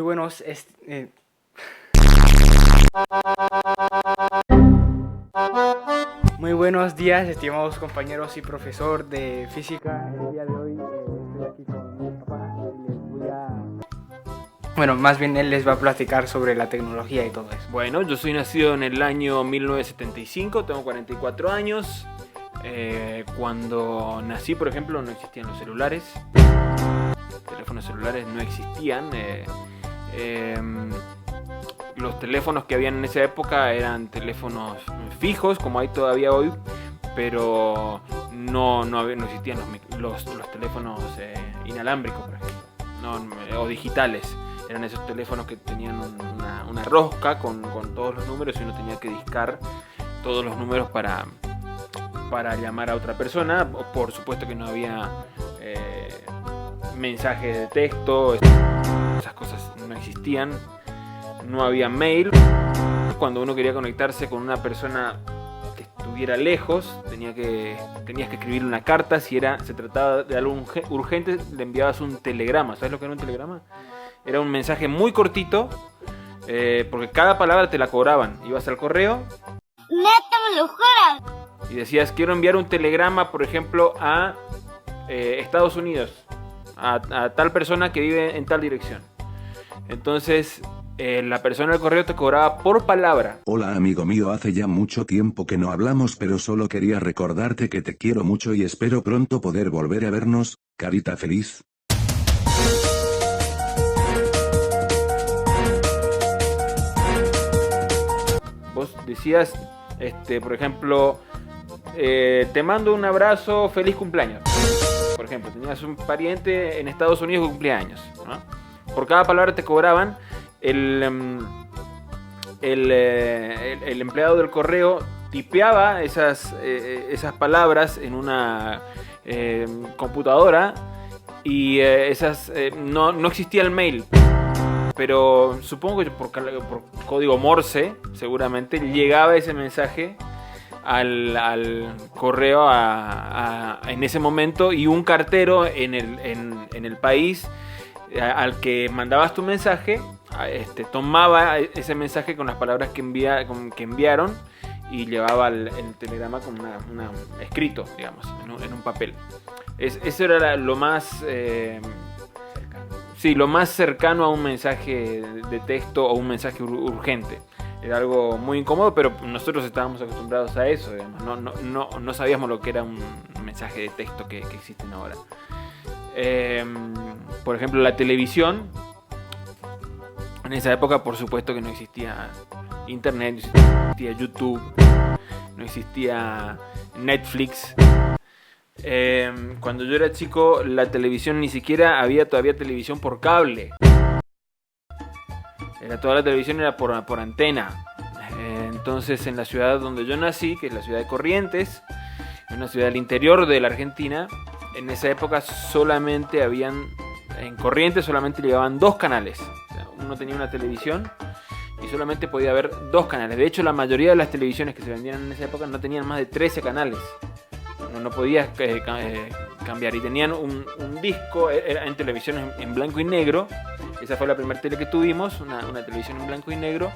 Muy buenos, muy buenos días, estimados compañeros y profesor de física. El día de hoy estoy aquí con mi papá y les voy a... Bueno, más bien él les va a platicar sobre la tecnología y todo eso. Bueno, yo soy nacido en el año 1975, tengo 44 años. Cuando nací, por ejemplo, no existían los celulares. Teléfonos celulares no existían. Los teléfonos que habían en esa época eran teléfonos fijos, como hay todavía hoy, pero no existían los teléfonos inalámbricos, por ejemplo, o digitales. Eran esos teléfonos que tenían una rosca con todos los números y uno tenía que discar todos los números para llamar a otra persona. Por supuesto que no había mensajes de texto, esas cosas no existían. No había mail. Cuando uno quería conectarse con una persona que estuviera lejos, tenías que escribir una carta. Si se trataba de algo urgente, le enviabas un telegrama. ¿Sabes lo que era un telegrama? Era un mensaje muy cortito, porque cada palabra te la cobraban. Ibas al correo. ¡Neta, me lo juras! Y decías, quiero enviar un telegrama, por ejemplo, a Estados Unidos, a tal persona que vive en tal dirección. Entonces, la persona del correo te cobraba por palabra. Hola amigo mío, hace ya mucho tiempo que no hablamos, pero solo quería recordarte que te quiero mucho y espero pronto poder volver a vernos, carita feliz. Vos decías, por ejemplo, te mando un abrazo, feliz cumpleaños. Por ejemplo, tenías un pariente en Estados Unidos que cumplía años, ¿no? Por cada palabra te cobraban. El empleado del correo tipeaba esas palabras en una computadora y no existía el mail. Pero supongo que por código Morse seguramente llegaba ese mensaje al correo en ese momento, y un cartero en el país al que mandabas tu mensaje tomaba ese mensaje con las palabras que enviaron y llevaba el telegrama con una escrito, digamos, en un papel. Eso era lo más lo más cercano a un mensaje de texto o un mensaje urgente. Era algo muy incómodo, pero nosotros estábamos acostumbrados a eso, digamos. No sabíamos lo que era un mensaje de texto que existen ahora. Por ejemplo, la televisión. En esa época, por supuesto que no existía internet, no existía YouTube, no existía Netflix. Cuando yo era chico, la televisión ni siquiera había todavía televisión por cable. Toda la televisión era por antena. Entonces, en la ciudad donde yo nací, que es la ciudad de Corrientes, una ciudad del interior de la Argentina, en esa época en Corrientes solamente llegaban 2 canales. O sea, uno tenía una televisión y solamente podía haber 2 canales. De hecho, la mayoría de las televisiones que se vendían en esa época no tenían más de 13 canales. No podías cambiar. Y tenían un disco, en televisión en blanco y negro. Esa fue la primera tele que tuvimos, una televisión en blanco y negro,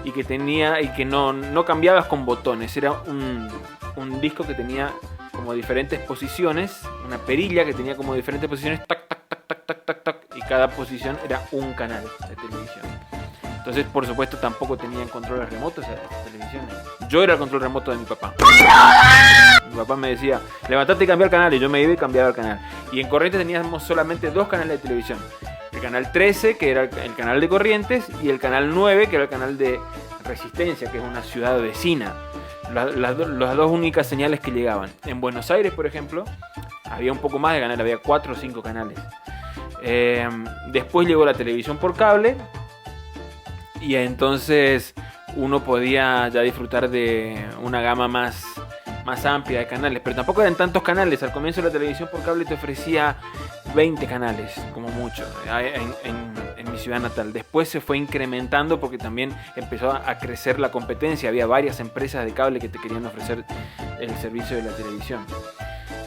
y que no cambiabas con botones. Era un disco que tenía como diferentes posiciones, una perilla que tenía como diferentes posiciones, tac, tac, tac, tac, tac, tac, tac, y cada posición era un canal de televisión. Entonces, por supuesto, tampoco tenían controles remotos esas televisiones. Yo era el control remoto de mi papá. Mi papá me decía, levantate y cambia el canal, y yo me iba y cambiaba el canal. Y en Corrientes teníamos solamente 2 canales de televisión. El canal 13, que era el canal de Corrientes, y el canal 9, que era el canal de Resistencia, que es una ciudad vecina. Las 2 únicas señales que llegaban. En Buenos Aires, por ejemplo, había un poco más de canales, había 4 o 5 canales. Después llegó la televisión por cable, y entonces uno podía ya disfrutar de una gama más amplia de canales, pero tampoco eran tantos canales. Al comienzo la televisión por cable te ofrecía 20 canales, como mucho, en mi ciudad natal. Después se fue incrementando porque también empezó a crecer la competencia. Había varias empresas de cable que te querían ofrecer el servicio de la televisión.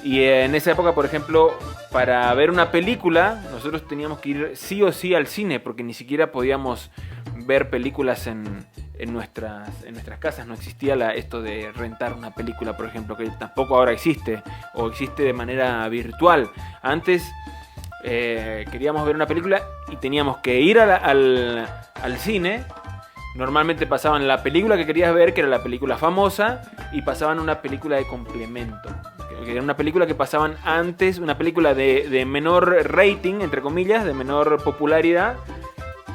Y en esa época, por ejemplo, para ver una película, nosotros teníamos que ir sí o sí al cine, porque ni siquiera podíamos ver películas en nuestras casas. No existía esto de rentar una película, por ejemplo, que tampoco ahora existe, o existe de manera virtual. Antes queríamos ver una película y teníamos que ir al cine. Normalmente pasaban la película que querías ver, que era la película famosa, y pasaban una película de complemento, que era una película que pasaban antes, una película de menor rating, entre comillas, de menor popularidad.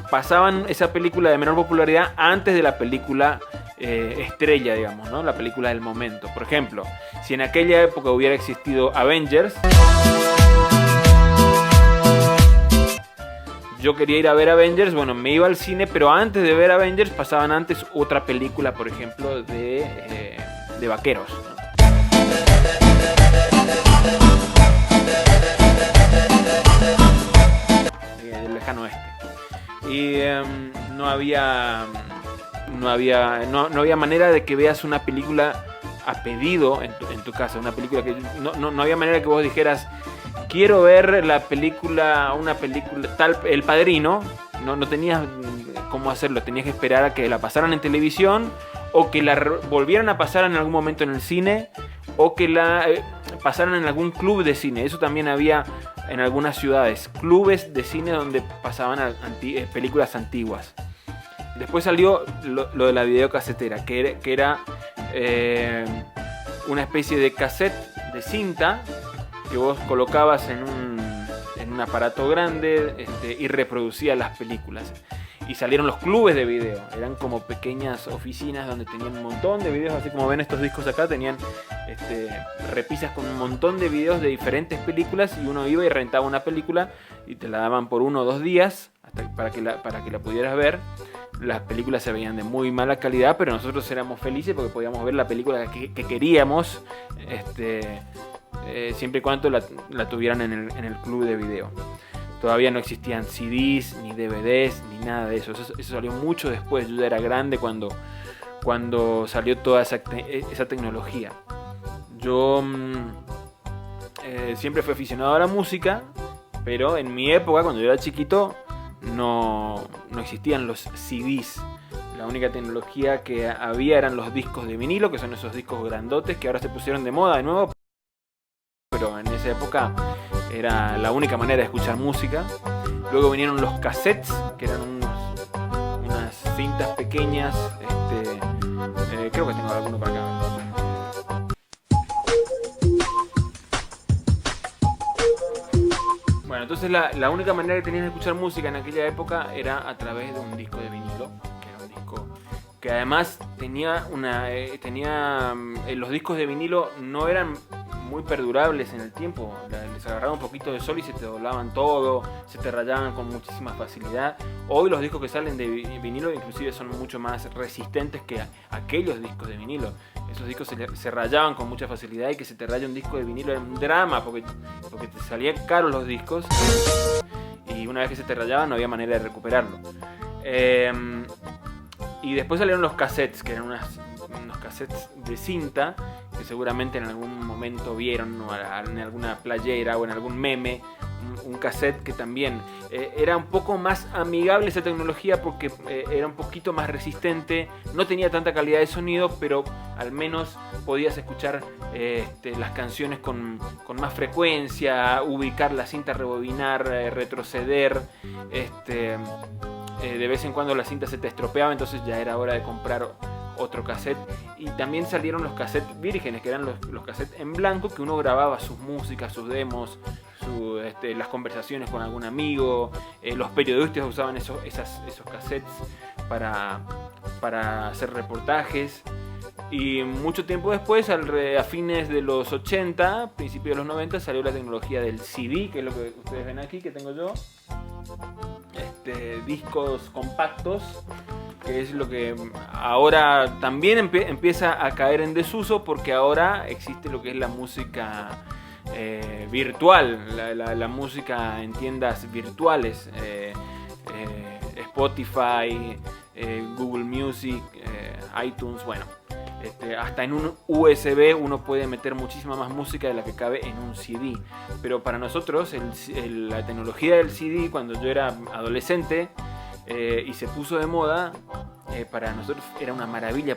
Pasaban esa película de menor popularidad antes de la película estrella, digamos, ¿no? La película del momento. Por ejemplo, si en aquella época hubiera existido Avengers, yo quería ir a ver Avengers, bueno, me iba al cine, pero antes de ver Avengers pasaban antes otra película, por ejemplo, de vaqueros, ¿no? Del lejano oeste. Y no había manera de que veas una película a pedido en tu casa, una película que no había manera de que vos dijeras: quiero ver una película tal, El Padrino. No tenías cómo hacerlo, tenías que esperar a que la pasaran en televisión, o que la volvieran a pasar en algún momento en el cine, o que la pasaran en algún club de cine. Eso también había en algunas ciudades, clubes de cine donde pasaban películas antiguas. Después salió lo de la videocasetera, que era una especie de cassette de cinta que vos colocabas en un aparato grande y reproducía las películas. Y salieron los clubes de video, eran como pequeñas oficinas donde tenían un montón de videos, así como ven estos discos acá, tenían repisas con un montón de videos de diferentes películas, y uno iba y rentaba una película y te la daban por 1 o 2 días para que la pudieras ver. Las películas se veían de muy mala calidad, pero nosotros éramos felices porque podíamos ver la película que queríamos, siempre y cuando la tuvieran en el club de video. Todavía no existían CDs, ni DVDs, ni nada de eso. Eso salió mucho después. Yo ya era grande cuando salió toda esa tecnología. Yo siempre fui aficionado a la música, pero en mi época, cuando yo era chiquito, no existían los CDs. La única tecnología que había eran los discos de vinilo, que son esos discos grandotes que ahora se pusieron de moda de nuevo. Pero en esa época era la única manera de escuchar música. Luego vinieron los cassettes, que eran unas cintas pequeñas. Creo que tengo alguno para acá. Bueno, entonces la única manera que tenías de escuchar música en aquella época era a través de un disco de vinilo, que era un disco que además los discos de vinilo no eran muy perdurables en el tiempo. Les agarraba un poquito de sol y se te doblaban todo, se te rayaban con muchísima facilidad. Hoy los discos que salen de vinilo inclusive son mucho más resistentes que aquellos discos de vinilo. Esos discos se rayaban con mucha facilidad, y que se te raya un disco de vinilo era un drama porque te salían caros los discos, y una vez que se te rayaban no había manera de recuperarlo. Y después salieron los cassettes, que eran unos cassettes de cinta, que seguramente en algún momento vieron, o en alguna playera o en algún meme, un cassette que también era un poco más amigable esa tecnología, porque era un poquito más resistente, no tenía tanta calidad de sonido, pero al menos podías escuchar las canciones con más frecuencia, ubicar la cinta, rebobinar, retroceder. De vez en cuando la cinta se te estropeaba, entonces ya era hora de comprar otro cassette. Y también salieron los cassettes vírgenes, que eran los cassettes en blanco, que uno grababa sus músicas, sus demos, las conversaciones con algún amigo. Los periodistas usaban esos cassettes para hacer reportajes. Y mucho tiempo después, a fines de los 80, principios de los 90, salió la tecnología del CD, que es lo que ustedes ven aquí, que tengo yo. Discos compactos, que es lo que ahora también empieza a caer en desuso, porque ahora existe lo que es la música virtual, la música en tiendas virtuales, Spotify, Google Music, iTunes, bueno. Hasta en un USB uno puede meter muchísima más música de la que cabe en un CD. Pero para nosotros la tecnología del CD, cuando yo era adolescente y se puso de moda, para nosotros era una maravilla.